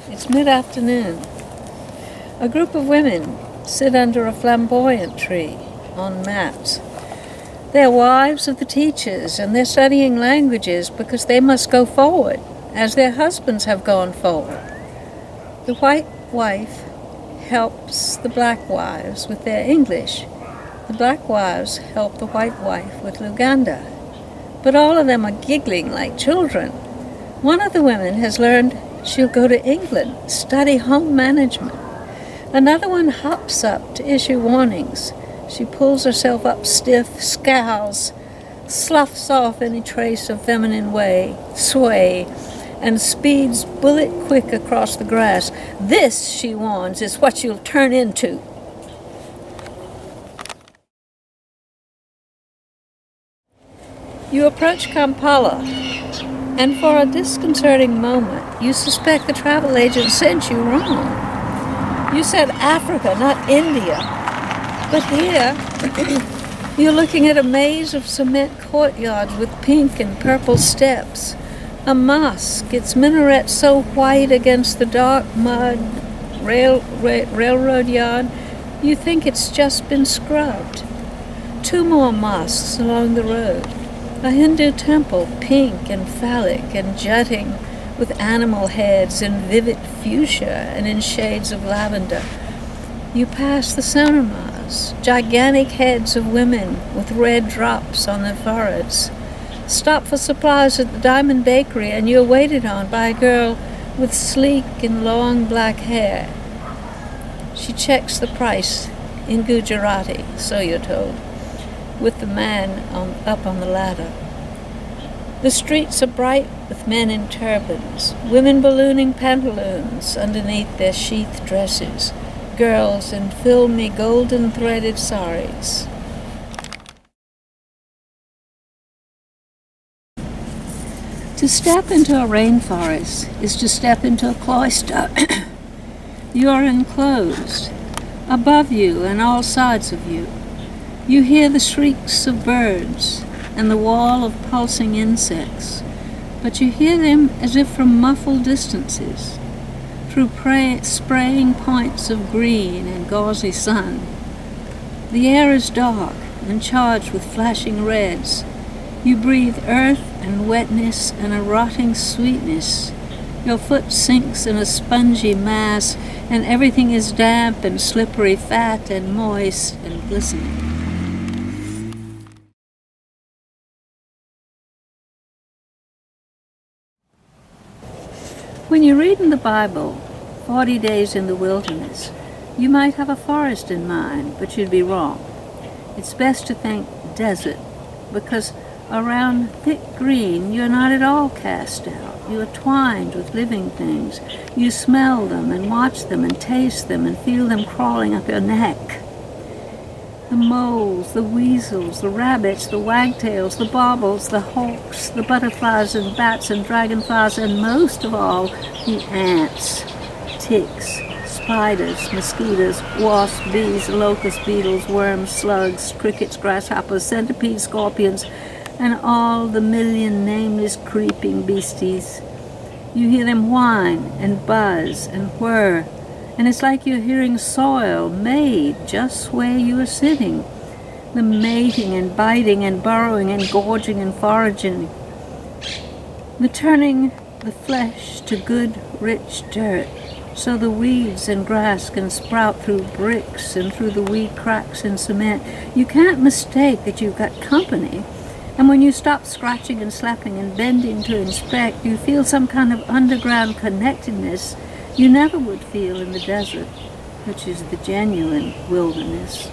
It's mid-afternoon. A group of women sit under a flamboyant tree on mats. They're wives of the teachers, and they're studying languages because they must go forward, as their husbands have gone forward. The white wife helps the black wives with their English. The black wives help the white wife with Luganda. But all of them are giggling like children. One of the women has learned she'll go to England, study home management. Another one hops up to issue warnings. She pulls herself up stiff, scowls, sloughs off any trace of feminine sway, and speeds bullet quick across the grass. This, she warns, is what you'll turn into. You approach Kampala, and for a disconcerting moment, you suspect the travel agent sent you wrong. You said Africa, not India. But here, you're looking at a maze of cement courtyards with pink and purple steps. A mosque, its minaret so white against the dark mud railroad yard, you think it's just been scrubbed. Two more mosques along the road. A Hindu temple, pink and phallic and jutting, with animal heads in vivid fuchsia and in shades of lavender. You pass the cinemas, gigantic heads of women with red drops on their foreheads. Stop for supplies at the Diamond Bakery, and you're waited on by a girl with sleek and long black hair. She checks the price in Gujarati, so you're told, with the man up on the ladder. The streets are bright with men in turbans, women ballooning pantaloons underneath their sheath dresses, girls in filmy golden threaded saris. To step into a rainforest is to step into a cloister. You are enclosed. Above you and all sides of you, you hear the shrieks of birds and the wall of pulsing insects, but you hear them as if from muffled distances, through spraying points of green and gauzy sun. The air is dark and charged with flashing reds. You breathe earth and wetness and a rotting sweetness. Your foot sinks in a spongy mass, and everything is damp and slippery, fat and moist and glistening. When you read in the Bible, 40 days in the wilderness, you might have a forest in mind, but you'd be wrong. It's best to think desert, because around thick green, you're not at all cast out. You are twined with living things. You smell them and watch them and taste them and feel them crawling up your neck. The moles, the weasels, the rabbits, the wagtails, the baubles, the hawks, the butterflies and bats and dragonflies, and most of all, the ants, ticks, spiders, mosquitoes, wasps, bees, locust beetles, worms, slugs, crickets, grasshoppers, centipedes, scorpions, and all the million nameless creeping beasties. You hear them whine and buzz and whir, and it's like you're hearing soil made just where you are sitting. The mating and biting and burrowing and gorging and foraging. The turning the flesh to good, rich dirt, so the weeds and grass can sprout through bricks and through the wee cracks in cement. You can't mistake that you've got company. And when you stop scratching and slapping and bending to inspect, you feel some kind of underground connectedness you never would feel in the desert, which is the genuine wilderness.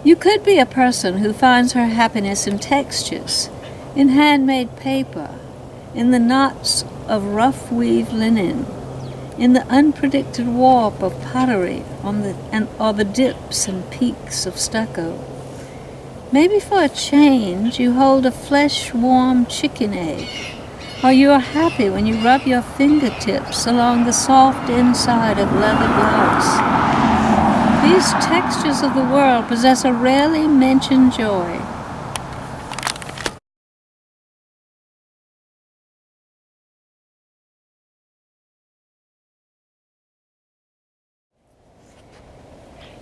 You could be a person who finds her happiness in textures, in handmade paper, in the knots of rough-weave linen, in the unpredicted warp of pottery or the dips and peaks of stucco. Maybe for a change you hold a flesh-warm chicken egg, or you are happy when you rub your fingertips along the soft inside of leather gloves. These textures of the world possess a rarely mentioned joy.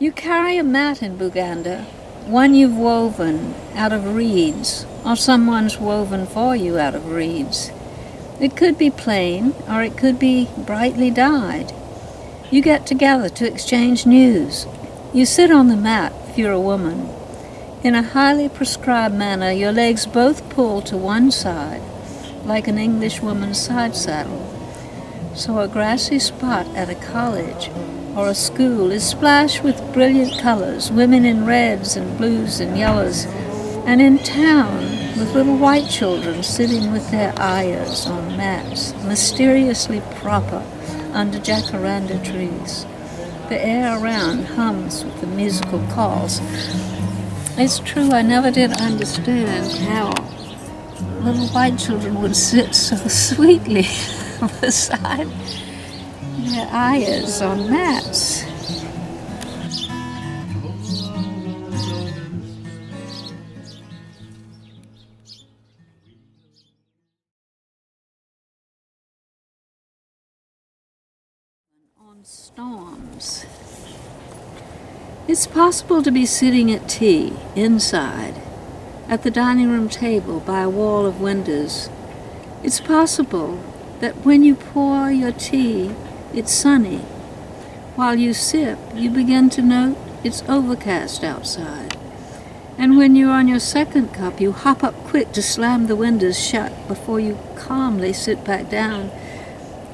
You carry a mat in Buganda, one you've woven out of reeds, or someone's woven for you out of reeds. It could be plain, or it could be brightly dyed. You get together to exchange news. You sit on the mat, if you're a woman. In a highly prescribed manner, your legs both pull to one side, like an English woman's side saddle. So a grassy spot at a college or a school is splashed with brilliant colors, women in reds and blues and yellows, and in town with little white children sitting with their ayahs on mats, mysteriously proper under jacaranda trees. The air around hums with the musical calls. It's true, I never did understand how little white children would sit so sweetly beside their ayahs on mats. On storms. It's possible to be sitting at tea inside, at the dining room table by a wall of windows. It's possible that when you pour your tea, it's sunny. While you sip, you begin to note it's overcast outside. And when you're on your second cup, you hop up quick to slam the windows shut before you calmly sit back down.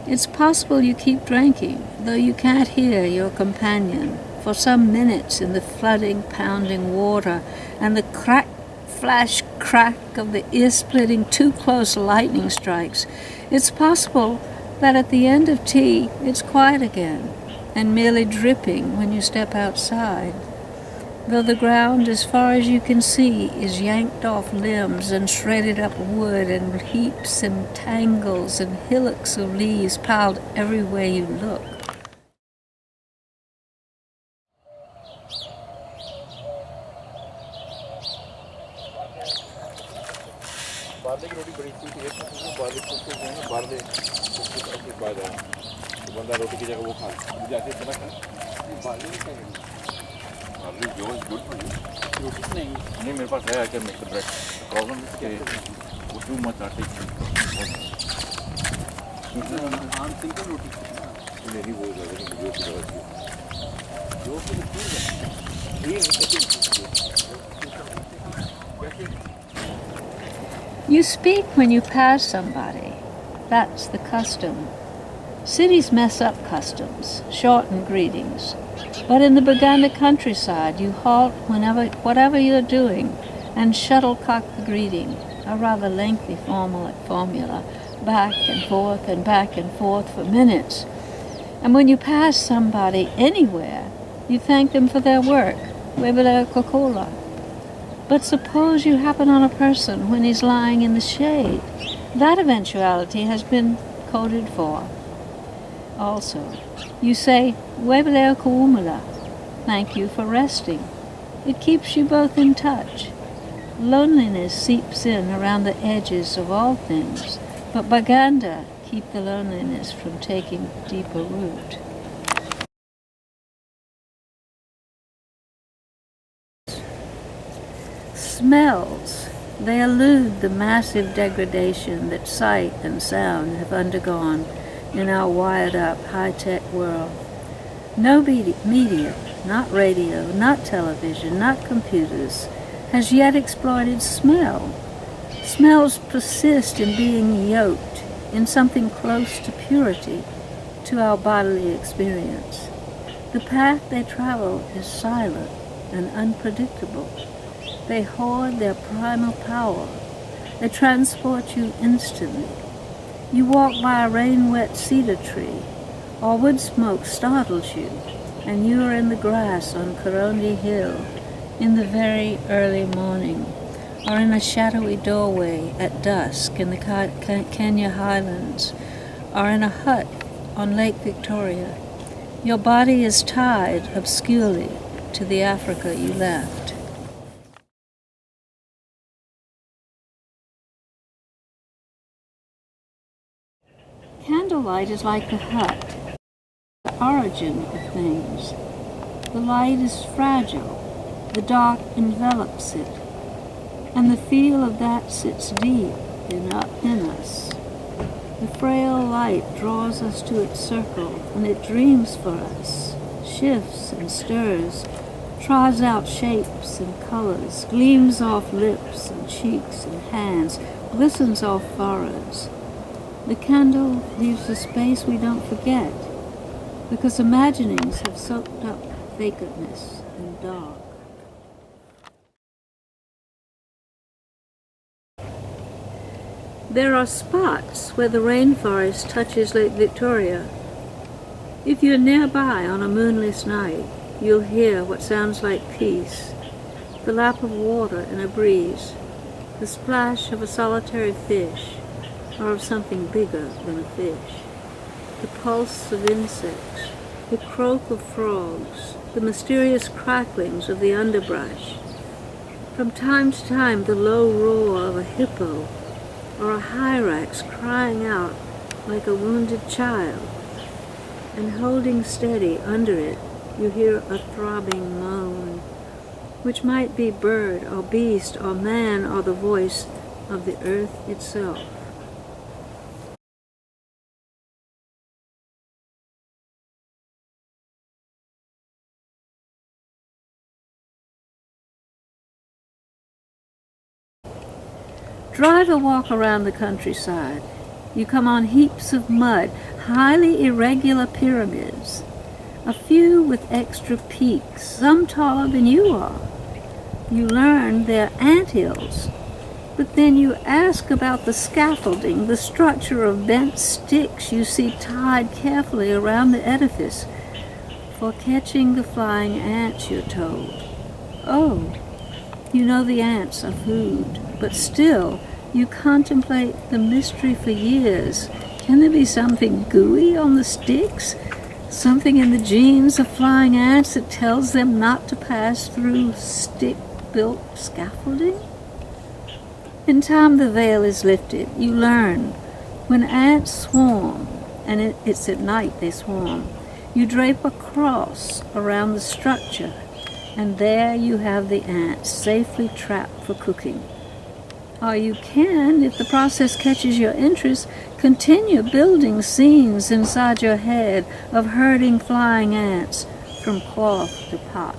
It's possible you keep drinking, though you can't hear your companion, for some minutes in the flooding, pounding water and the crack, flash, crack of the ear-splitting, too-close lightning strikes. It's possible that at the end of tea, it's quiet again, and merely dripping when you step outside, though the ground, as far as you can see, is yanked off limbs and shredded up wood and heaps and tangles and hillocks of leaves piled everywhere you look. Barley की रोटी बड़ी सी थी barley कुछ barley कुछ बाद है तो बंदा रोटी की जगह वो खा जाके इतना खा बारले नहीं खाएंगे बारले जो रोटी नहीं मेरे पास है I can make the bread problem is के वो टू मच आटे आम सिंपल रोटी मेरी वो जो You speak when you pass somebody. That's the custom. Cities mess up customs, shorten greetings. But in the Buganda countryside, you halt whatever you're doing and shuttlecock the greeting, a rather lengthy formula, back and forth for minutes. And when you pass somebody anywhere, you thank them for their work, webele kokola. But suppose you happen on a person when he's lying in the shade. That eventuality has been coded for. Also, you say, Webele kuumula, thank you for resting. It keeps you both in touch. Loneliness seeps in around the edges of all things, but Baganda keep the loneliness from taking deeper root. Smells. They elude the massive degradation that sight and sound have undergone in our wired-up, high-tech world. No media, not radio, not television, not computers, has yet exploited smell. Smells persist in being yoked in something close to purity to our bodily experience. The path they travel is silent and unpredictable. They hoard their primal power. They transport you instantly. You walk by a rain-wet cedar tree, or wood smoke startles you, and you are in the grass on Karondi Hill in the very early morning, or in a shadowy doorway at dusk in the Kenya Highlands, or in a hut on Lake Victoria. Your body is tied obscurely to the Africa you left. Candlelight is like the hut, the origin of things. The light is fragile, the dark envelops it, and the feel of that sits deep in us. The frail light draws us to its circle, and it dreams for us, shifts and stirs, tries out shapes and colors, gleams off lips and cheeks and hands, glistens off furrows. The candle leaves a space we don't forget, because imaginings have soaked up vacantness and dark. There are spots where the rainforest touches Lake Victoria. If you're nearby on a moonless night, you'll hear what sounds like peace, the lap of water in a breeze, the splash of a solitary fish, or of something bigger than a fish, the pulse of insects, the croak of frogs, the mysterious cracklings of the underbrush. From time to time, the low roar of a hippo, or a hyrax crying out like a wounded child, and holding steady under it, you hear a throbbing moan, which might be bird or beast or man or the voice of the earth itself. Drive a walk around the countryside. You come on heaps of mud, highly irregular pyramids, a few with extra peaks, some taller than you are. You learn they're anthills, but then you ask about the scaffolding, the structure of bent sticks you see tied carefully around the edifice for catching the flying ants, you're told. Oh, you know the ants are food, but still, you contemplate the mystery for years. Can there be something gooey on the sticks? Something in the genes of flying ants that tells them not to pass through stick-built scaffolding? In time the veil is lifted. You learn. When ants swarm, and it's at night they swarm, you drape a cross around the structure, and there you have the ants safely trapped for cooking. Or you can, if the process catches your interest, continue building scenes inside your head of herding flying ants from cloth to pot.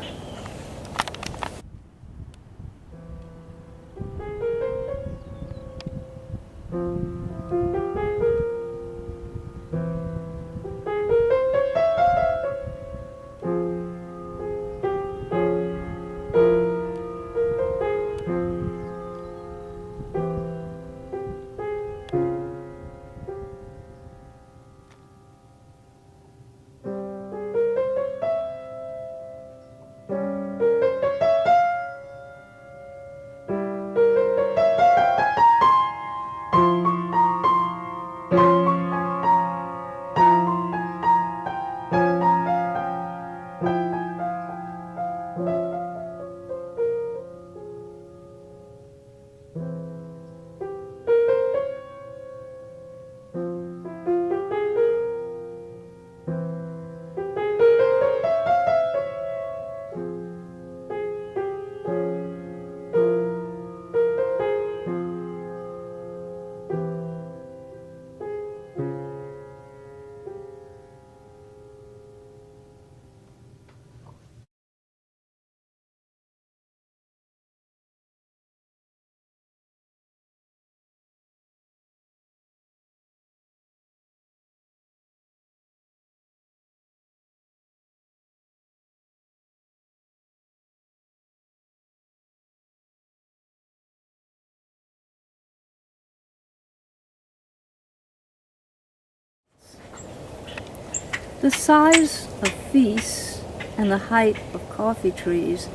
The size of feasts and the height of coffee trees,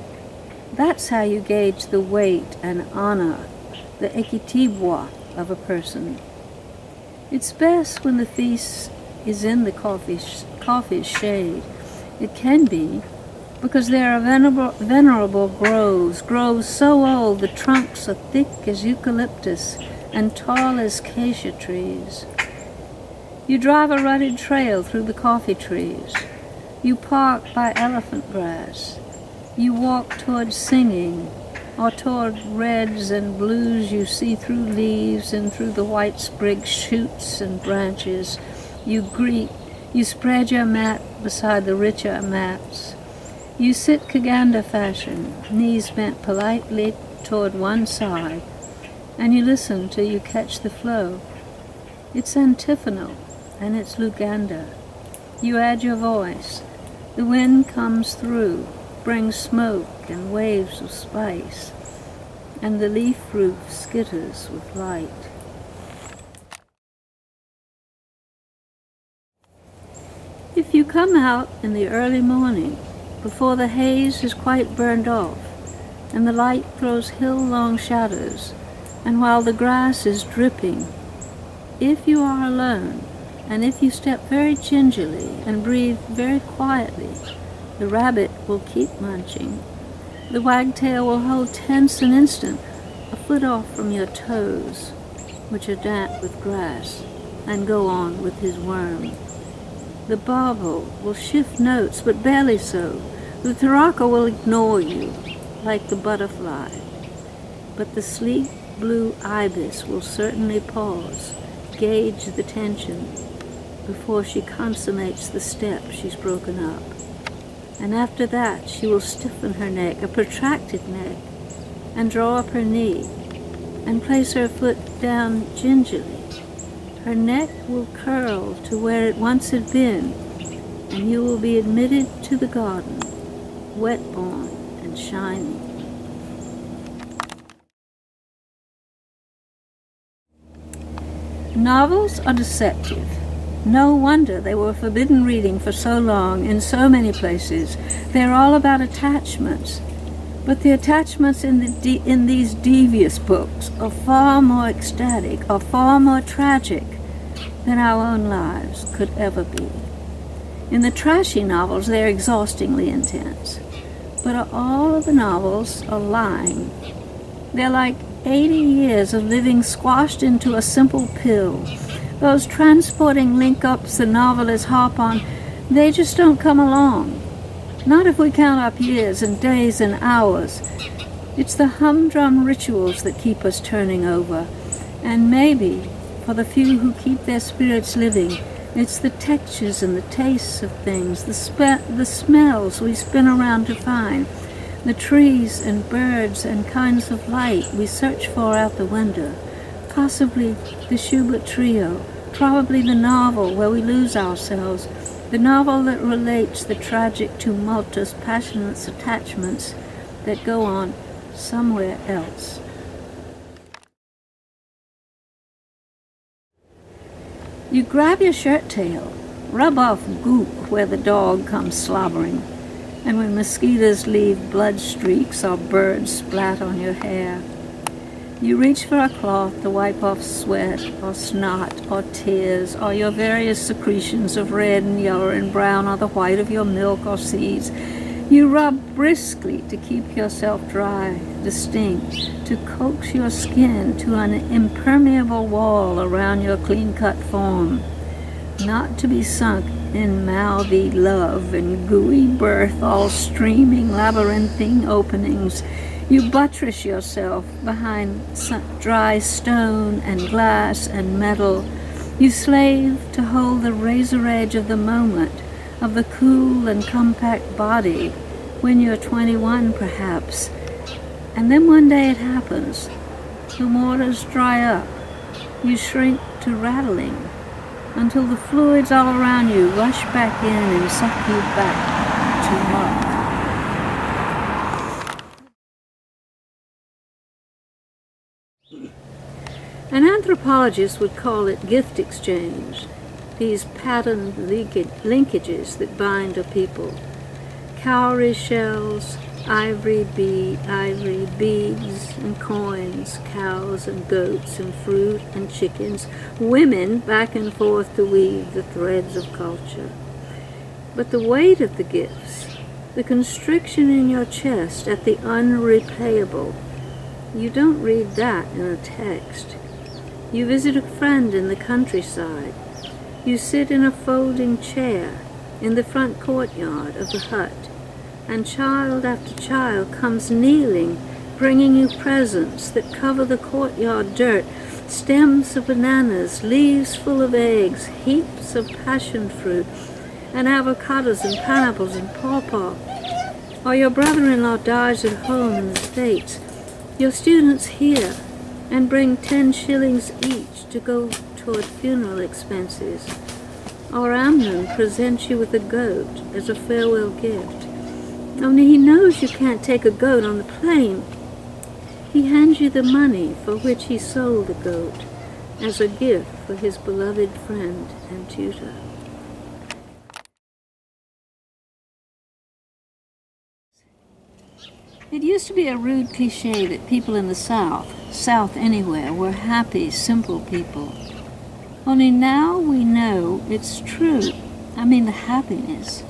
that's how you gauge the weight and honor, the equitibua of a person. It's best when the feast is in the coffee's shade. It can be, because there are venerable groves so old the trunks are thick as eucalyptus and tall as acacia trees. You drive a rutted trail through the coffee trees. You park by elephant grass. You walk toward singing, or toward reds and blues you see through leaves and through the white sprig shoots and branches. You greet. You spread your mat beside the richer mats. You sit Kaganda fashion, knees bent politely toward one side, and you listen till you catch the flow. It's antiphonal, and it's Luganda. You add your voice. The wind comes through, brings smoke and waves of spice, and the leaf roof skitters with light. If you come out in the early morning, before the haze is quite burned off, and the light throws hill-long shadows, and while the grass is dripping, if you are alone, and if you step very gingerly and breathe very quietly, the rabbit will keep munching. The wagtail will hold tense an instant, a foot off from your toes, which are damp with grass, and go on with his worm. The barbel will shift notes, but barely so. The taraka will ignore you, like the butterfly. But the sleek blue ibis will certainly pause, gauge the tension, before she consummates the step she's broken up. And after that she will stiffen her neck, a protracted neck, and draw up her knee, and place her foot down gingerly. Her neck will curl to where it once had been, and you will be admitted to the garden, wet-born and shining. Novels are deceptive. No wonder they were forbidden reading for so long in so many places. They're all about attachments. But the attachments in these devious books are far more ecstatic, are far more tragic than our own lives could ever be. In the trashy novels, they're exhaustingly intense. But all of the novels are lying. They're like 80 years of living squashed into a simple pill. Those transporting link-ups the novelists harp on, they just don't come along. Not if we count up years and days and hours. It's the humdrum rituals that keep us turning over. And maybe, for the few who keep their spirits living, it's the textures and the tastes of things, the smells we spin around to find, the trees and birds and kinds of light we search for out the window, possibly the Schubert Trio, probably the novel where we lose ourselves, the novel that relates the tragic, tumultuous, passionate attachments that go on somewhere else. You grab your shirt tail, rub off goop where the dog comes slobbering, and when mosquitoes leave blood streaks or birds splat on your hair, you reach for a cloth to wipe off sweat or snot or tears or your various secretions of red and yellow and brown or the white of your milk or seeds. You rub briskly to keep yourself dry, distinct, to coax your skin to an impermeable wall around your clean-cut form, not to be sunk in mouthy love and gooey birth, all streaming labyrinthine openings. You buttress yourself behind dry stone and glass and metal. You slave to hold the razor edge of the moment, of the cool and compact body, when you're 21 perhaps. And then one day it happens. The waters dry up. You shrink to rattling until the fluids all around you rush back in and suck you back to muck. An anthropologist would call it gift exchange, these patterned linkages that bind a people. Cowrie shells, ivory beads and coins, cows and goats and fruit and chickens, women back and forth to weave the threads of culture. But the weight of the gifts, the constriction in your chest at the unrepayable, you don't read that in a text. You visit a friend in the countryside. You sit in a folding chair, in the front courtyard of the hut, and child after child comes kneeling, bringing you presents that cover the courtyard dirt, stems of bananas, leaves full of eggs, heaps of passion fruit, and avocados and pineapples and pawpaw. Or your brother-in-law dies at home in the States. Your students here and bring 10 shillings each to go toward funeral expenses. Or Amnon presents you with a goat as a farewell gift. Only he knows you can't take a goat on the plane. He hands you the money for which he sold the goat as a gift for his beloved friend and tutor. It used to be a rude cliché that people in the South anywhere, were happy, simple people. Only now we know it's true. I mean the happiness.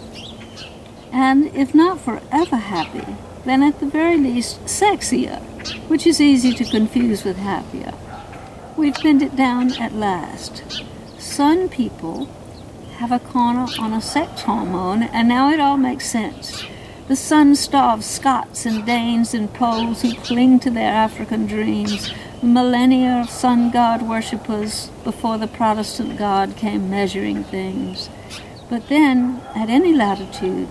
And if not forever happy, then at the very least sexier, which is easy to confuse with happier. We've pinned it down at last. Sun people have a corner on a sex hormone, and now it all makes sense. The sun-starved Scots and Danes and Poles who cling to their African dreams, millennia of sun god worshippers before the Protestant God came measuring things. But then, at any latitude,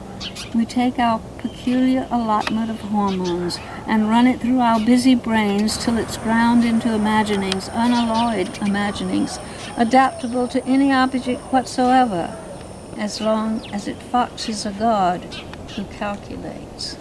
we take our peculiar allotment of hormones and run it through our busy brains till it's ground into imaginings, unalloyed imaginings, adaptable to any object whatsoever, as long as it foxes a god who calculates.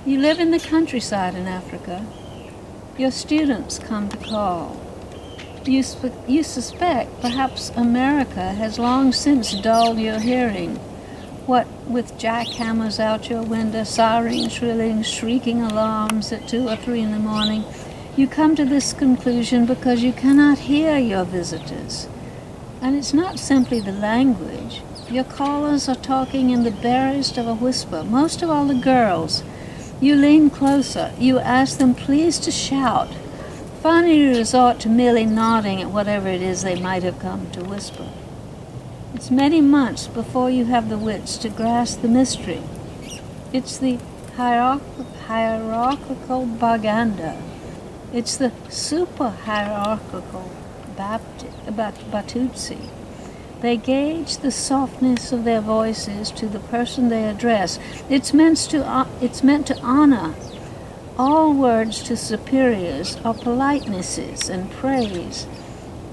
You live in the countryside in Africa. Your students come to call. You suspect perhaps America has long since dulled your hearing. What with jackhammers out your window, sirens shrilling, shrieking alarms at 2 or 3 in the morning, you come to this conclusion because you cannot hear your visitors. And it's not simply the language. Your callers are talking in the barest of a whisper, most of all the girls. You lean closer. You ask them please to shout. Finally you resort to merely nodding at whatever it is they might have come to whisper. It's many months before you have the wits to grasp the mystery. It's the hierarchical Baganda. It's the super-hierarchical Batutsi. They gauge the softness of their voices to the person they address. It's meant to honor. All words to superiors are politenesses and praise.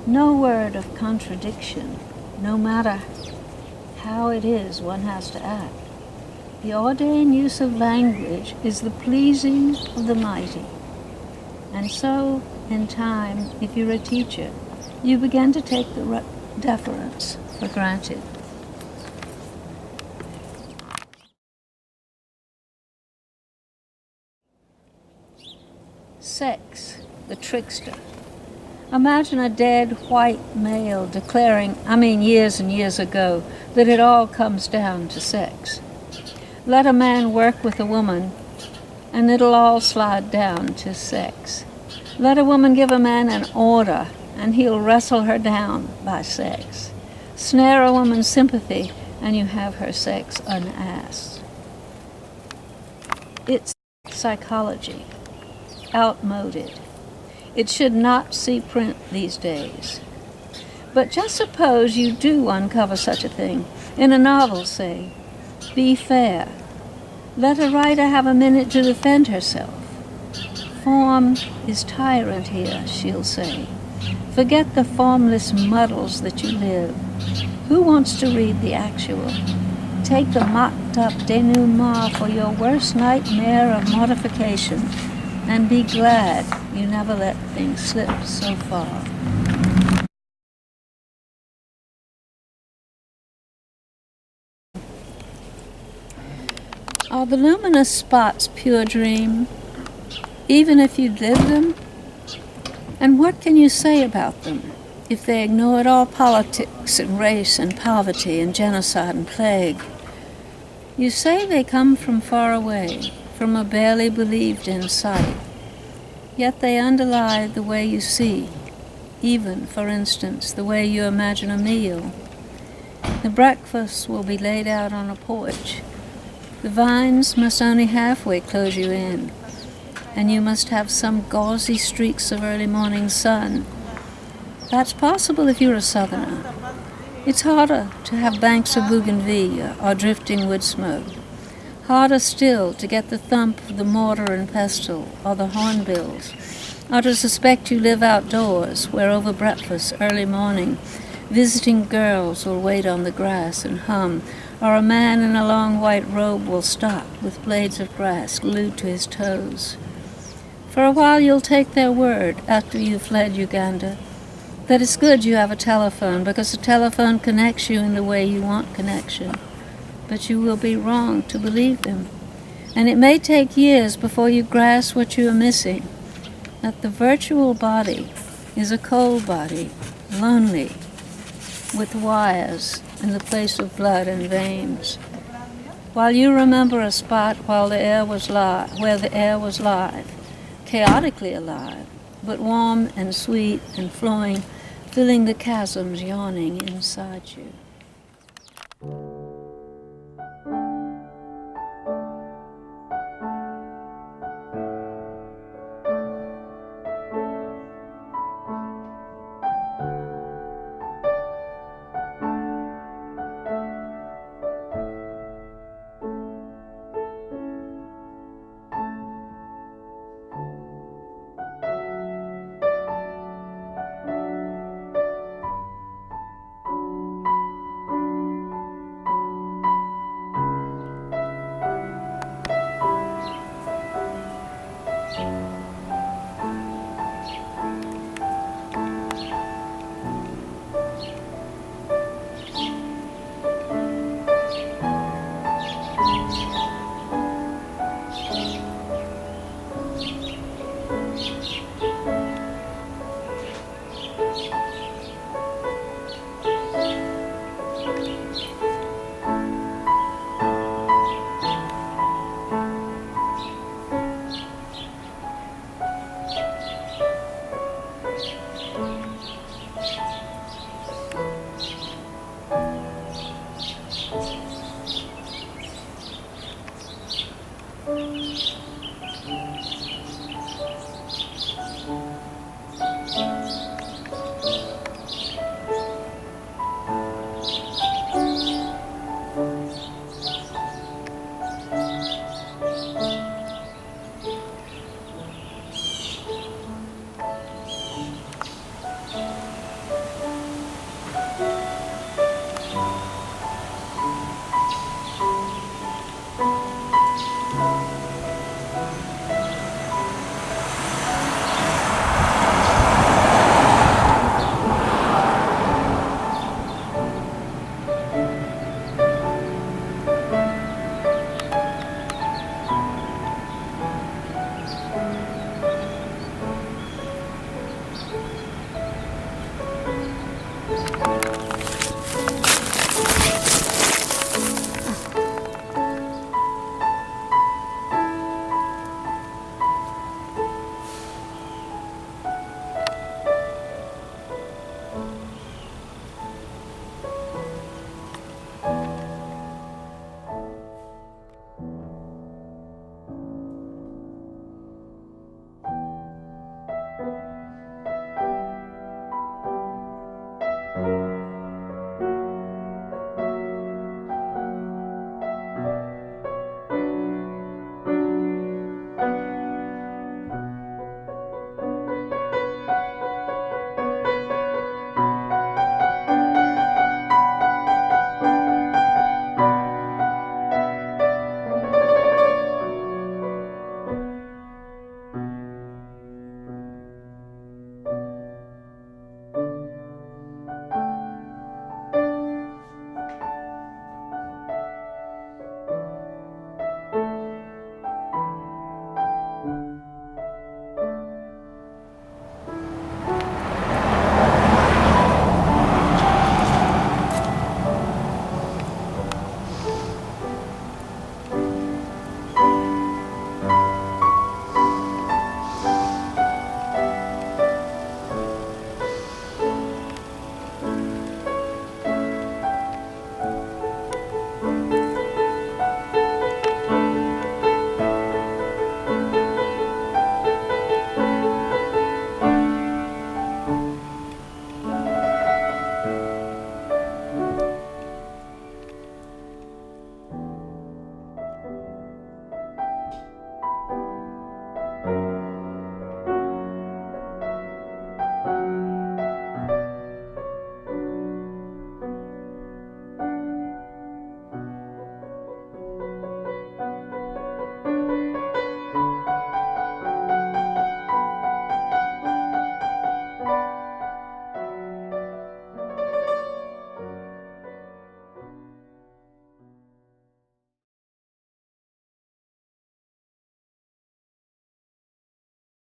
No word of contradiction, no matter how it is one has to act. The ordained use of language is the pleasing of the mighty. And so, in time, if you're a teacher, you begin to take the deference for granted. Sex, the trickster. Imagine a dead white male declaring, years and years ago, that it all comes down to sex. Let a man work with a woman, and it'll all slide down to sex. Let a woman give a man an order, and he'll wrestle her down by sex. Snare a woman's sympathy, and you have her sex unasked. It's psychology, outmoded. It should not see print these days. But just suppose you do uncover such a thing, in a novel, say. Be fair. Let a writer have a minute to defend herself. Form is tyrant here, she'll say. Forget the formless muddles that you live. Who wants to read the actual? Take the mocked-up denouement for your worst nightmare of mortification, and be glad you never let things slip so far. Are the luminous spots pure dream, even if you live them? And what can you say about them if they ignored all politics and race and poverty and genocide and plague? You say they come from far away, from a barely believed in sight, yet they underlie the way you see, even, for instance, the way you imagine a meal. The breakfast will be laid out on a porch. The vines must only halfway close you in, and you must have some gauzy streaks of early morning sun. That's possible if you're a southerner. It's harder to have banks of bougainvillea or drifting wood smoke. Harder still to get the thump of the mortar and pestle or the hornbills, or to suspect you live outdoors, where over breakfast early morning visiting girls will wait on the grass and hum, or a man in a long white robe will stop with blades of grass glued to his toes. For a while you'll take their word, after you've fled Uganda, that it's good you have a telephone, because the telephone connects you in the way you want connection. But you will be wrong to believe them. And it may take years before you grasp what you are missing, that the virtual body is a cold body, lonely, with wires in the place of blood and veins. While you remember a spot where the air was live, chaotically alive, but warm and sweet and flowing, filling the chasms yawning inside you.